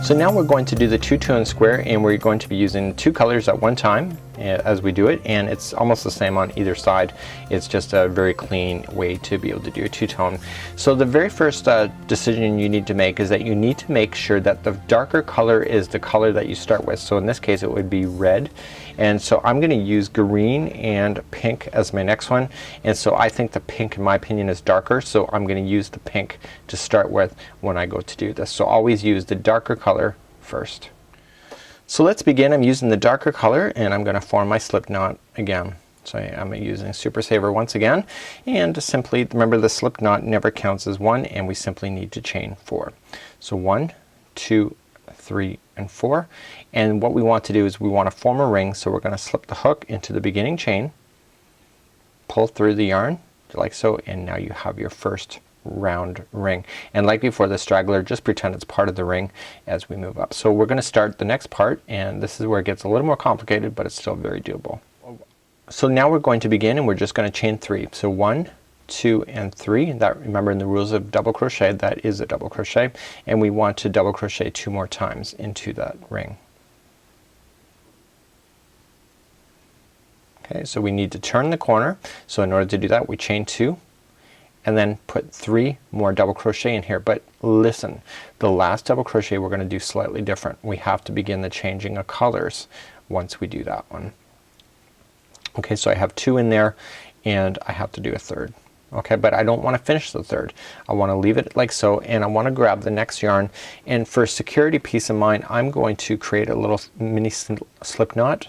So now we're going to do the two-tone square, and we're going to be using two colors at one time as we do it, and it's almost the same on either side. It's just a very clean way to be able to do a two-tone. So the very first decision you need to make is that you need to make sure that the darker color is the color that you start with. So in this case it would be red, and so I'm going to use green and pink as my next one, and so I think the pink in my opinion is darker, so I'm going to use the pink to start with when I go to do this. So always use the darker color first. So let's begin. I'm using the darker color and I'm going to form my slip knot again. So I'm using Super Saver once again, and simply remember the slip knot never counts as one, and we simply need to chain 4. So 1, 2, 3, and 4, and what we want to do is we want to form a ring. So we're going to slip the hook into the beginning chain, pull through the yarn like so, and now you have your first round ring. And like before, the straggler, just pretend it's part of the ring as we move up. So we're going to start the next part, and this is where it gets a little more complicated, but it's still very doable. So now we're going to begin, and we're just going to chain 3. So 1, 2, and 3. That, remember, in the rules of double crochet, that is a double crochet, and we want to double crochet 2 more times into that ring. Okay, so we need to turn the corner. So in order to do that, we chain 2 and then put 3 more double crochet in here. But listen, the last double crochet we're going to do slightly different. We have to begin the changing of colors once we do that one. Okay, so I have 2 in there and I have to do a third. Okay, but I don't want to finish the third. I want to leave it like so, and I want to grab the next yarn, and for security, peace of mind, I'm going to create a little mini slip knot.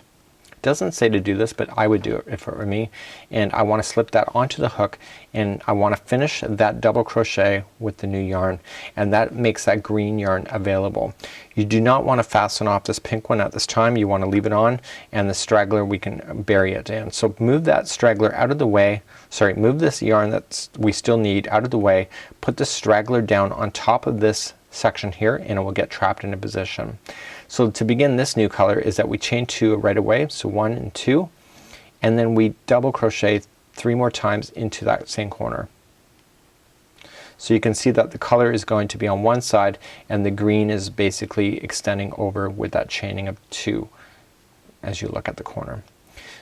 Doesn't say to do this, but I would do it if it were me, and I want to slip that onto the hook, and I want to finish that double crochet with the new yarn, and that makes that green yarn available. You do not want to fasten off this pink one at this time. You want to leave it on, and the straggler we can bury it in. So move that straggler out of the way. Sorry, move this yarn that we still need out of the way. Put the straggler down on top of this section here, and it will get trapped in a position. So to begin this new color is that we chain 2 right away, so 1 and 2, and then we double crochet 3 more times into that same corner. So you can see that the color is going to be on one side, and the green is basically extending over with that chaining of 2 as you look at the corner.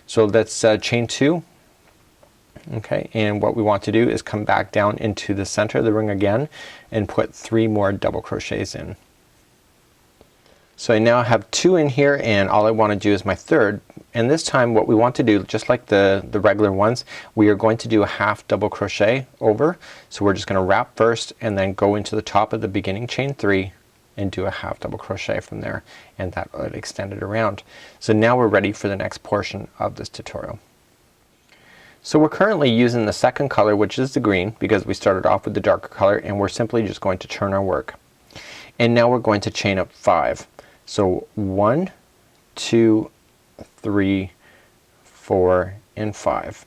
So let's chain 2. Okay, and what we want to do is come back down into the center of the ring again and put 3 more double crochets in. So I now have 2 in here, and all I want to do is my third, and this time what we want to do, just like the regular ones, we are going to do a half double crochet over. So we're just going to wrap first and then go into the top of the beginning chain 3 and do a half double crochet from there, and that will extend it around. So now we're ready for the next portion of this tutorial. So we're currently using the second color, which is the green, because we started off with the darker color, and we're simply just going to turn our work. And now we're going to chain up 5. So 1, 2, 3, 4, and 5.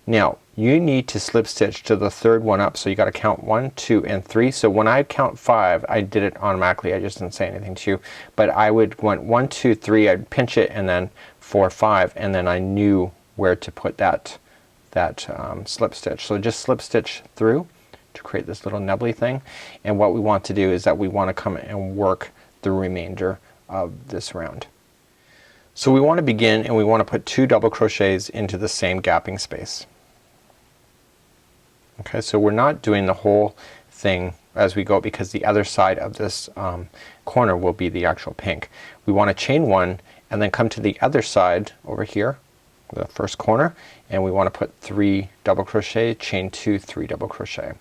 Now you need to slip stitch to the third one up, so you got to count 1, 2, and 3. So when I count 5, I did it automatically. I just didn't say anything to you, but I would want 1, 2, 3. I'd pinch it, and then 4, 5, and then I knew where to put that slip stitch. So just slip stitch through to create this little nubbly thing, and what we want to do is that we want to come and work the remainder of this round. So we want to begin, and we want to put 2 double crochets into the same gapping space. Okay, so we're not doing the whole thing as we go, because the other side of this corner will be the actual pink. We want to chain 1 and then come to the other side over here, the first corner, and we want to put 3 double crochet, chain 2, 3 double crochet.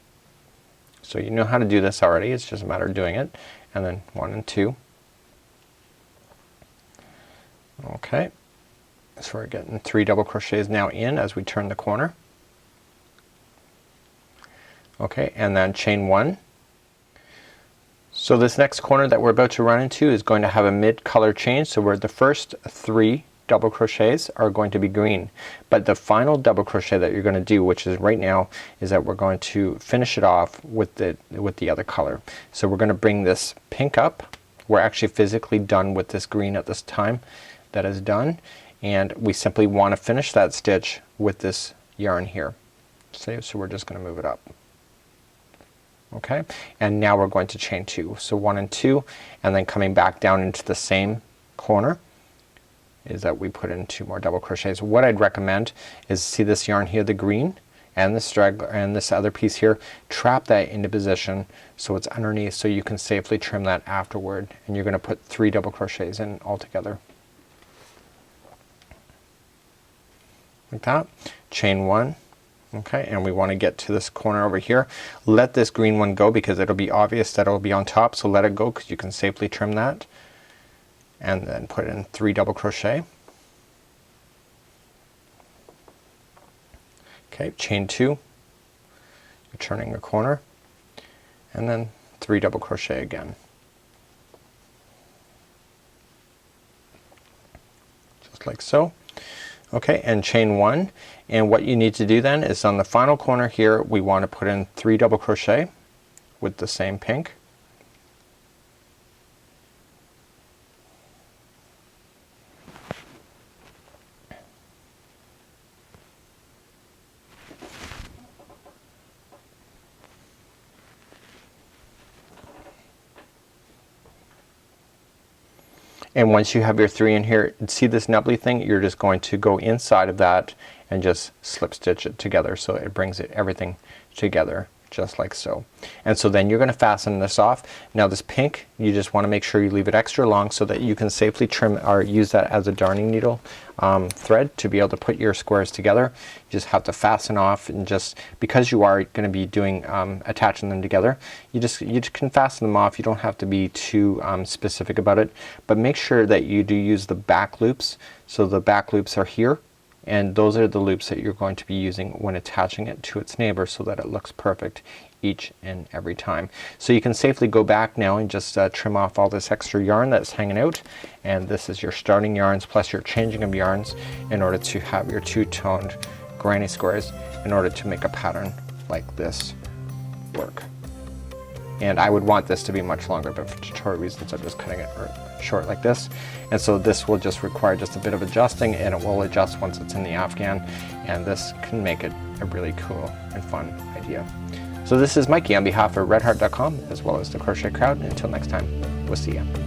So you know how to do this already, it's just a matter of doing it, and then 1 and 2. Okay, so we're getting 3 double crochets now in as we turn the corner. Okay, and then chain 1. So this next corner that we're about to run into is going to have a mid color change, so we're the first 3 double crochets are going to be green, but the final double crochet that you're going to do, which is right now, is that we're going to finish it off with the other color. So we're going to bring this pink up. We're actually physically done with this green at this time. That is done, and we simply want to finish that stitch with this yarn here. So we're just going to move it up. Okay, and now we're going to chain 2. So 1 and 2, and then coming back down into the same corner is that we put in 2 more double crochets. What I'd recommend is, see this yarn here, the green, and the straggler and this other piece here, trap that into position so it's underneath, so you can safely trim that afterward. And you're going to put 3 double crochets in altogether. Like that. Chain 1. Okay, and we want to get to this corner over here. Let this green one go because it'll be obvious that it'll be on top, so let it go because you can safely trim that. And then put in 3 double crochet. Okay, chain 2. You're turning a corner, and then 3 double crochet again. Just like so. Okay, and chain 1, and what you need to do then is on the final corner here we want to put in 3 double crochet with the same pink. And once you have your 3 in here, see this nubbly thing, you're just going to go inside of that and just slip stitch it together so it brings everything together just like so. And so then you're going to fasten this off. Now this pink, you just want to make sure you leave it extra long so that you can safely trim or use that as a darning needle thread to be able to put your squares together. You just have to fasten off, and just because you are going to be doing attaching them together, you can fasten them off. You don't have to be too specific about it, but make sure that you do use the back loops. So the back loops are here, and those are the loops that you're going to be using when attaching it to its neighbor so that it looks perfect each and every time. So you can safely go back now and just trim off all this extra yarn that's hanging out, and this is your starting yarns plus your changing of yarns in order to have your two-toned granny squares in order to make a pattern like this work. And I would want this to be much longer, but for tutorial reasons I'm just cutting it short like this. And so this will just require just a bit of adjusting, and it will adjust once it's in the Afghan, and this can make it a really cool and fun idea. So this is Mikey on behalf of redheart.com as well as the Crochet Crowd. Until next time, we'll see ya.